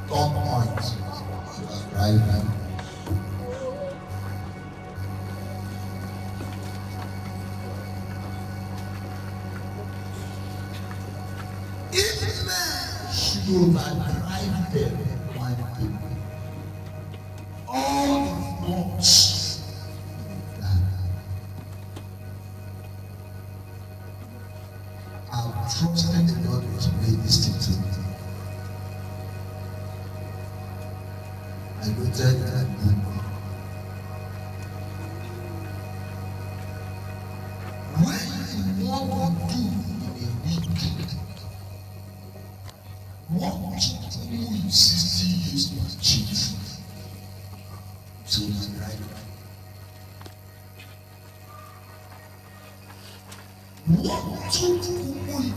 Third point, she was driving. If men should overdrive them one day, all the thoughts that I've trusted the Lord to explain this thing to me. I noted that book. When you want to do in a week what took you 60 years to achieve, so that's right. What took you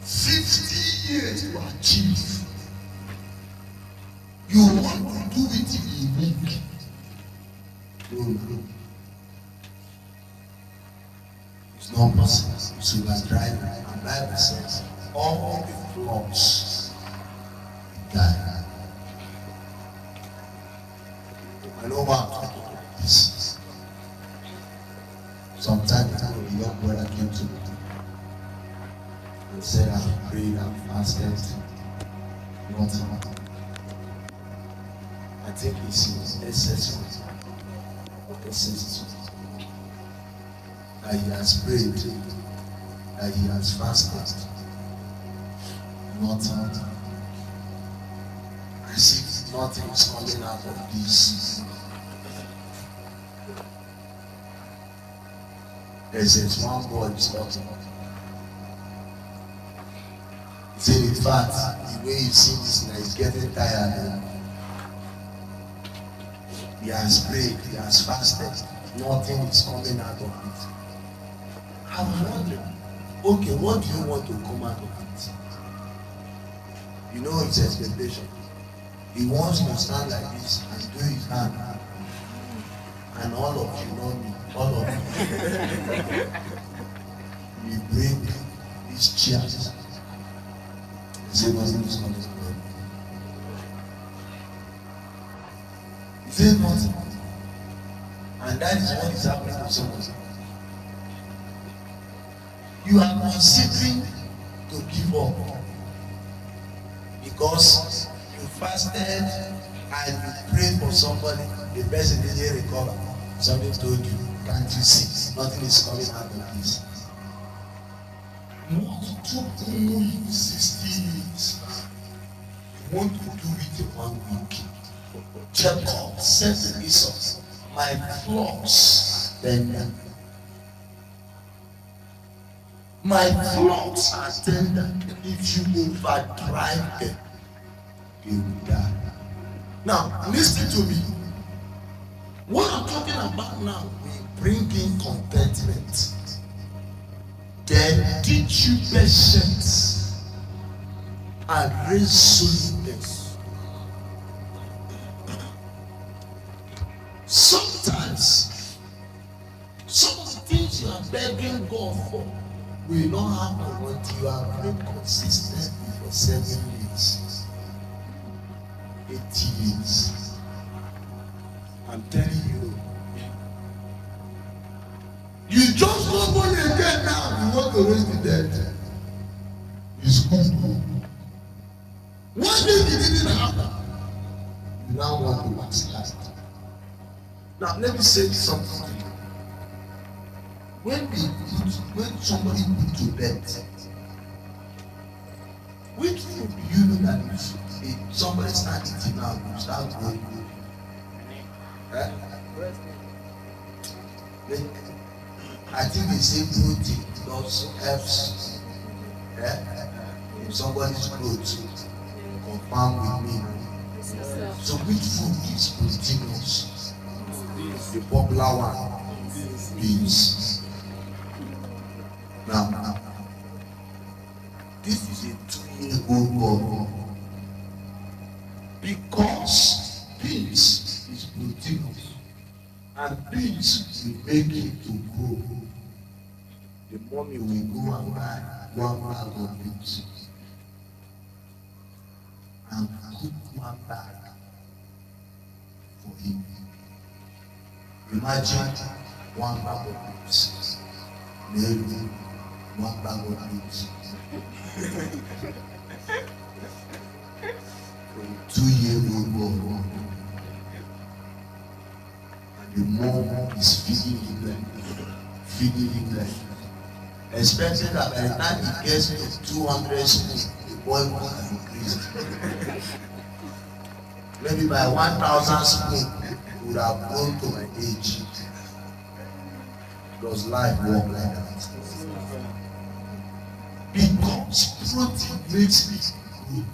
50 years to achieve, you want to do it in a week. No. It's not possible. So that's driving. And Bible says all the flocks die. I know what this. Sometimes a young brother came to me and said, I've prayed, I've fasted, nothing. I think it's excessive. That he has prayed, that he has fasted, nothing. As if nothing is coming out of this. There's one boy who's talking. He said, in fact, the way he seems now, he's getting tired. He has prayed, he has fasted, nothing is coming out of it. I was wondering, okay, what do you want to come out of it? You know his expectation. He wants to stand like this and do his hand. And all of you know me, all of you. We bring these chairs. He said, nothing is coming. He said nothing. And that is what is happening to someone. You are considering to give up because you fasted and you prayed for somebody, the person didn't recover. Somebody told you, can't you see? Nothing is coming out of this. What took you 60 years? You want to do it in 1 week. Jacob said to Esau, my flocks tender. My flocks are tender. If you overdrive them, they will die. Now, listen to me. What I'm talking about now, we bring in contentment. Then teach you patience and resoluteness. Sometimes, some of the things you are begging God for will not happen until you are very consistent for 7 years, 80 years. I'm telling you, you just not born again now, you want to raise the dead. It's good. One day it didn't happen. You now want to backslide. Now let me say something to you. When somebody put to bed, which food do you know that if somebody start eating now, you start going? I think they say protein because helps if somebody's clothes confirm with me. So which food is proteinous? The popular one, beans. Now, this is a 2-year-old boy because beans is proteinous and beans will make it to grow. The mommy will go and buy 1 bag of beans and cook one bag for him. Imagine one bag of ribs. Maybe one bag of ribs. From 2-year-old boy. And the mom is feeding him like expecting that by the time he gets to 200 spoons, the boy will have increased. Maybe by 1,000 spoons, he would have grown to my age. Does life work like that? Because protein makes me grow.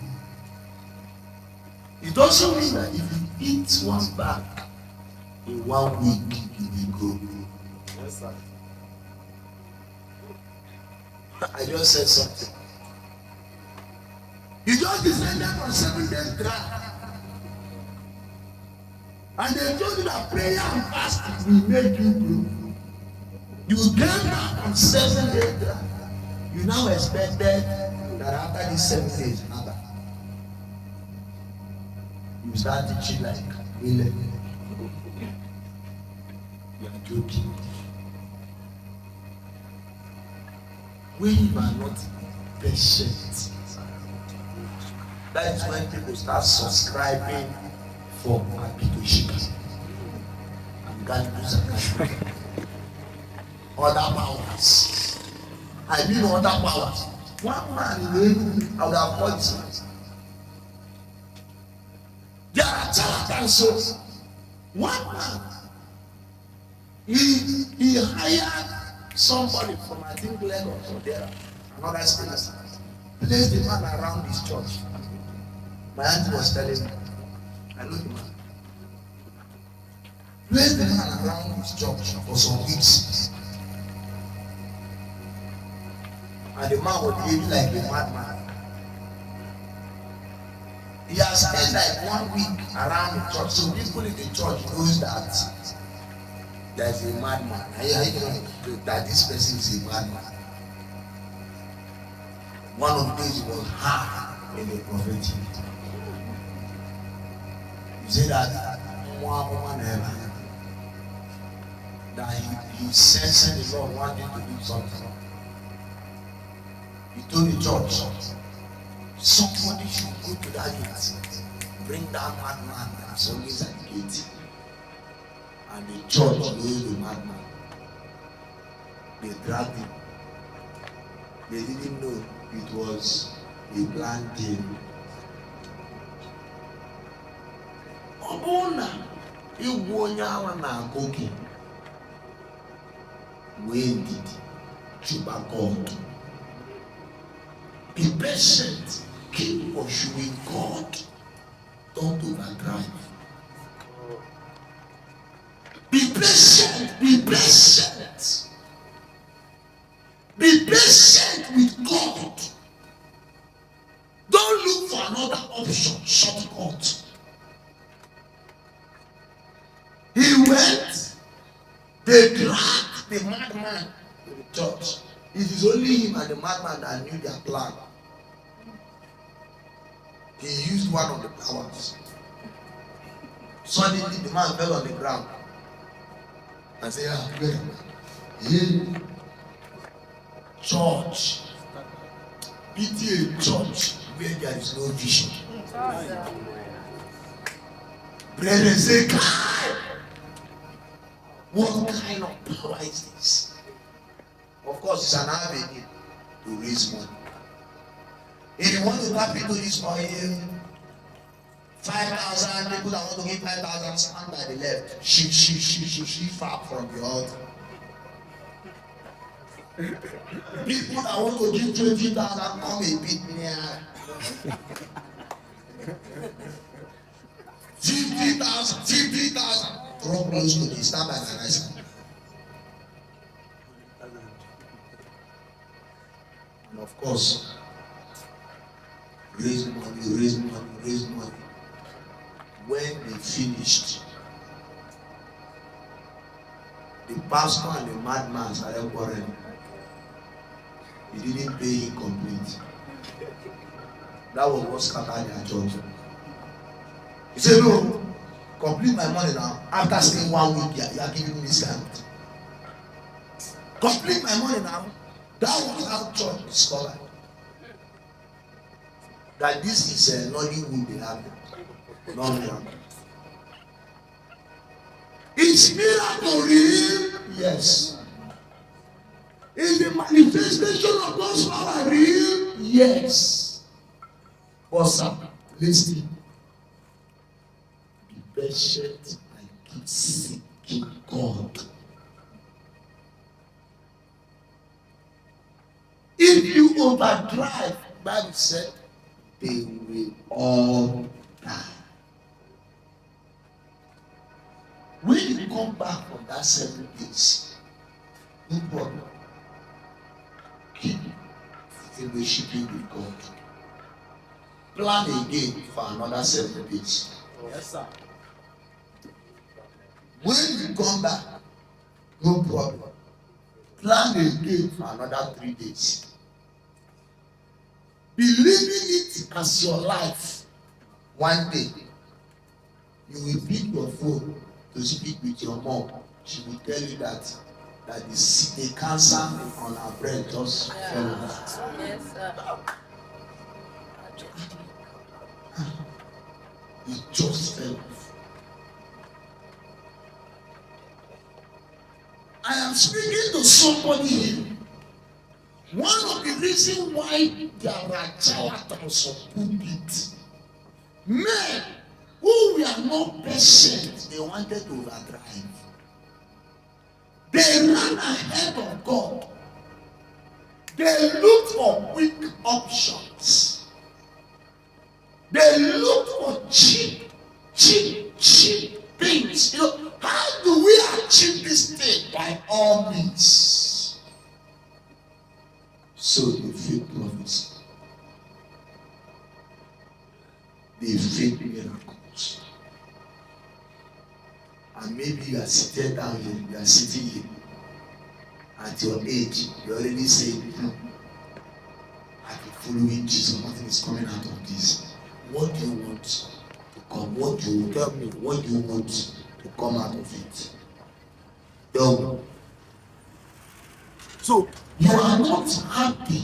It doesn't mean that if you eat one bag in 1 week, you will grow. Yes, sir. I just said something. You just descended on 7 days dry. And they told you that prayer and fasting will make you grow. You came down on 7 days dry. You now expected that after these 7 days, you start teaching like William. You are joking. When you are not patient, that is when people start subscribing for application. I'm going to do some other powers. I mean other powers. One man in I would have poisoned. There are charlatans. So one man, he hired somebody from I think Lagos or there, another state, placed the man around his church. My auntie was telling me, I know the man. Placed the man around his church for some weeks. And the man was behaving like a madman. He has spent like 1 week around the church. So people in the church knows that there's a madman. I know that this person is a madman. One of the days was hard in the prophetic. You say that he sensed the Lord wanted to do something. He told the church, somebody should go to that gate, bring that madman that is always at the gate. And the church knows the madman. They dragged him. They didn't know it was a planned deal. Obona, Iwonya na Goki. When did Chuba God? Be patient. Keep pursuing God. Don't overdrive. Be patient. Be patient. Be patient with God. Don't look for another option, shortcut. He went, they dragged the madman to the church. It is only him and the madman that knew their plan. He used one of the powers. Suddenly the man fell on the ground and said, yeah, church. PTA church where there is no vision. Brethren say, what kind of power is this? Of course, it's an avenue to raise money. If you want to tap into this oil, 5,000 people that want to give 5,000 stand by the left. She far from the altar. People that want to give 20,000 come a bit near. 50,000. Draw close to the stand by the right side. And of course, raise money. When they finished, the pastor and the madman started quarreling. He didn't pay him complete. That was what scattered their church. He said, no, complete my money now. After staying 1 week, you are giving me this kind of thing. Complete my money now. That was how church discovered that this is a Nollywood they have. Not miracle. Is miracle real? Yes. Is the manifestation of God's power real? Yes. But sir, listen. Be patient and keep seeking God. If you overdrive, Bible said, they will all die. When you come back from that 7 days, no problem. Keep fellowshipping with God. Plan again for another 7 days. Yes, sir. When you come back, no problem. Plan again for another 3 days. Believing it as your life. One day, you will pick your phone to speak with your mom. She will tell you that the cancer on her brain just fell off. Yes, sir. It just fell off. I am speaking to somebody here. One of the reasons why there are charlatans of pulpit, men who were not patient, they wanted to overdrive. They ran ahead of God. They looked for quick options. They looked for cheap things. You know, how do we achieve this thing? By all means. So the fake prophets, the fake miracles. And maybe you are seated down here, you are sitting here. At your age, you already say, I've been following Jesus, nothing is coming out of this. What do you want to come? What do you tell me? What do you want to come out of it? Tell me. So you are not happy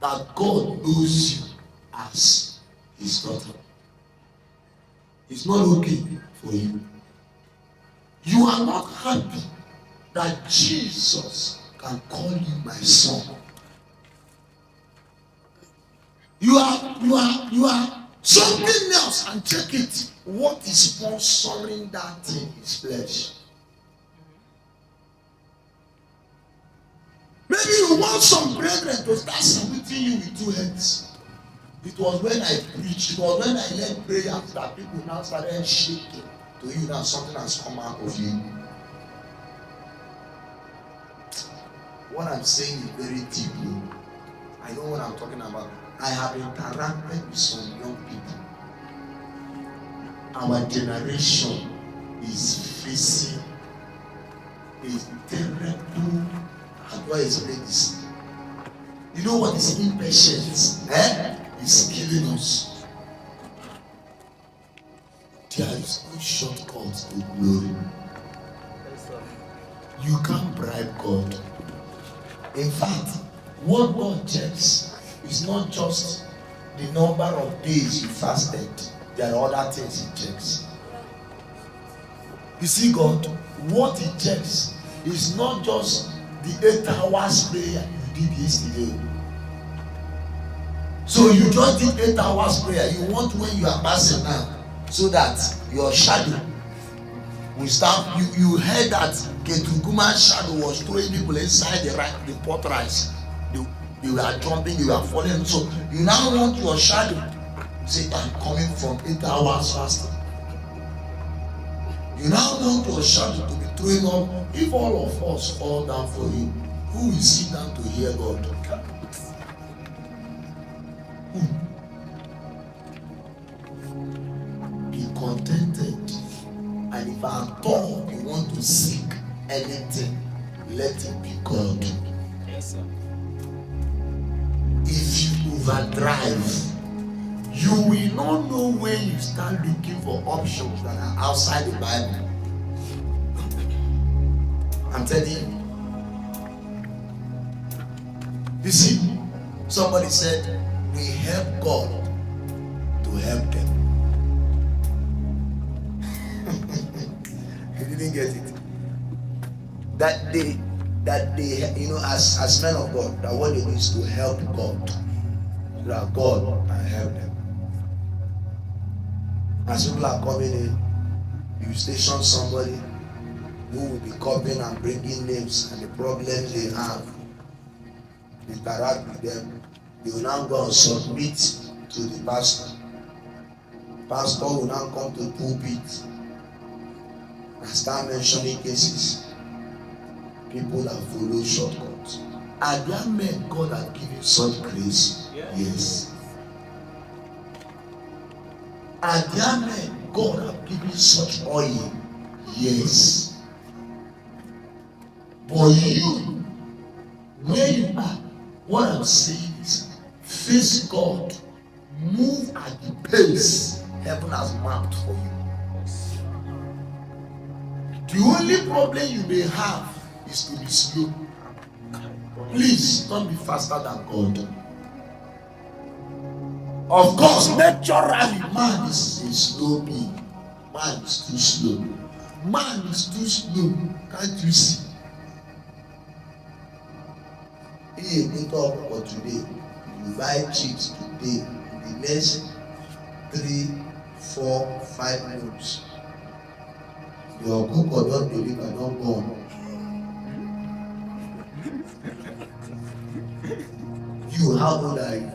that God knows you as his daughter. It's not okay for you. You are not happy that Jesus can call you my son. You are something else, and check it. What is sponsoring that thing is flesh. Maybe you want some brethren to start saluting you with 2 hands. It was when I preached, it was when I led prayer that people now started shaking to you that something has come out of you. What I'm saying is very deep. I know what I'm talking about. I have interacted with some young people. Our generation is facing a terrible, how do I explain this? You know what is impatience? It's killing us. There is no shortcut to glory. You can't bribe God. In fact, what God checks is not just the number of days you fasted. There are other things he checks. You see, God, what he checks is not just the 8 hours prayer you did yesterday. So you just did 8 hours prayer. You want when you are passing now, so that your shadow will start. You heard that Ketuguman's shadow was throwing people inside the pot rice. They were jumping, they were falling. So you now want your shadow. Say, I'm coming from 8 hours fasting. You now want your shadow to be throwing up. If all of us fall down for you, who will sit down to hear God? Who? Be contented. And if at all you want to seek anything, let it be God. Yes, sir. If you overdrive. You will not know when you start looking for options that are outside the Bible. I'm telling you. You see, somebody said, we help God to help them. You didn't get it. That they, as men of God, that what they need is to help God. That God can help them. As people are coming in, you station somebody who will be copying and bringing names and the problems they have. Interact with them. They will now go and submit to the pastor. Pastor will now come to the pulpit and start mentioning cases. People that follow shortcuts. Are there men God has given such grace? Yes. Are there men God has given such oil? Yes. But you, where you are, what I'm saying is, face God, move at the pace heaven has mapped for you. The only problem you may have is to be slow. Please don't be faster than God. Of course, naturally, man is a slow being. Man is too slow. Man is too slow. Can't you see? Here, we talk for today. You buy chips today. In the next 3, 4, 5 months, your cook or don't deliver, don't go. You, how old are you?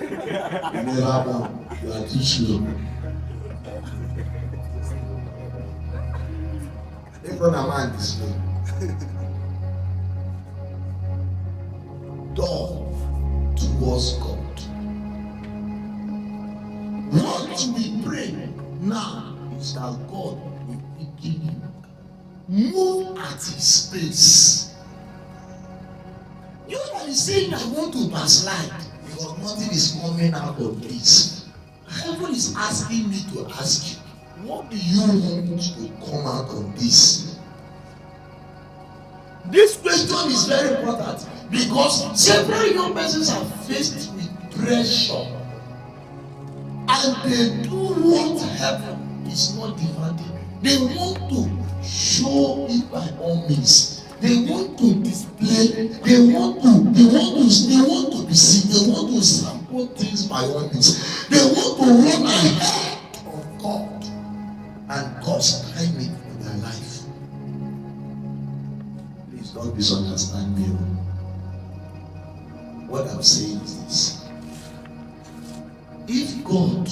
You never born. You are too slow. If not a man is slow. Door towards God. What we pray now is that God will begin you. Move at his pace. You are saying I want to backslide because nothing is coming out of this. Heaven is asking me to ask you, what do you want to come out of this? This question is very important because several young persons are faced with pressure and they do want heaven is not demanding. They want to show it by all means. They want to display, they want to be seen, they want to sample things by all means. They want to run ahead of God and God's timing for their life. Please don't misunderstand me. What I'm saying is this. If God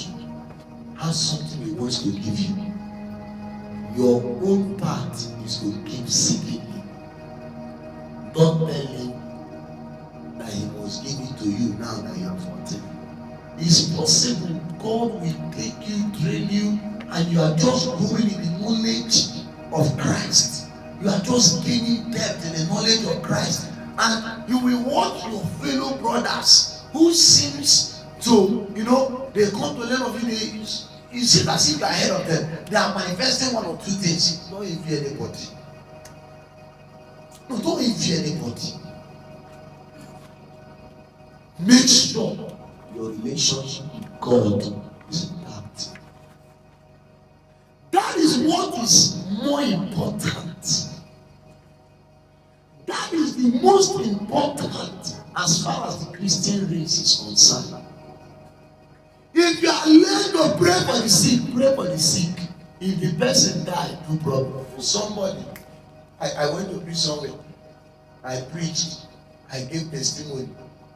has something he wants to give you, your own part is to keep seeking him. Don't tell him that he must give it to you now that you are 14. It's possible God will take you, train you, and you are just growing in the knowledge of Christ. You are just gaining depth in the knowledge of Christ. And you will watch your fellow brothers who seems to, they come to learn of you. You see as if you are ahead of them. They are manifesting one or two things. Don't envy anybody. No, don't envy anybody. Make sure your relationship with God is intact. That is what is more important. That is the most important as far as the Christian race is concerned. If you are led to pray for the sick, pray for the sick. If the person died, no problem. Somebody, I went to preach somewhere. I preached. I gave testimony.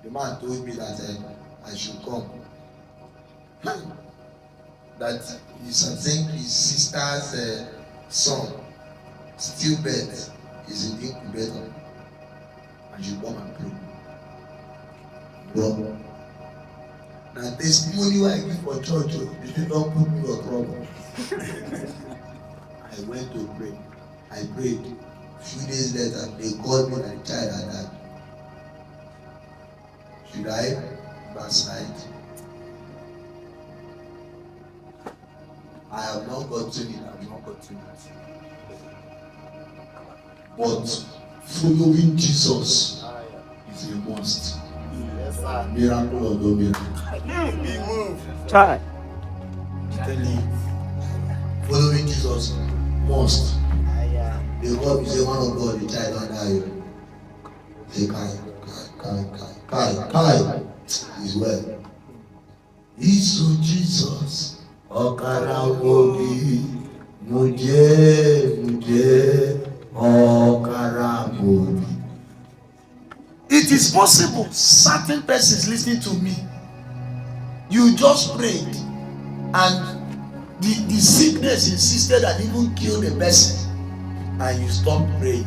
The man told me that I should come. That I think his sister's son, stillbirth, is in the incubator. I should come and pray. Bro. Now testimony I give for church, they don't put me in trouble. I went to pray. I prayed. A few days later, they called me and the child had died. Should I backside. I have not gotten it, I have not gotten it. But following Jesus is a must. Yes, sir. Miracle or no miracle. Be moved. Try. I'm telling you, following Jesus must. The God is a man of God, the child don't die. Say, Kai, is well. Isu Jesus, Okara Mobi, Muje, Okara Mobi. It is possible, certain persons listening to me, you just prayed and the sickness insisted that even kill the person and you stopped praying.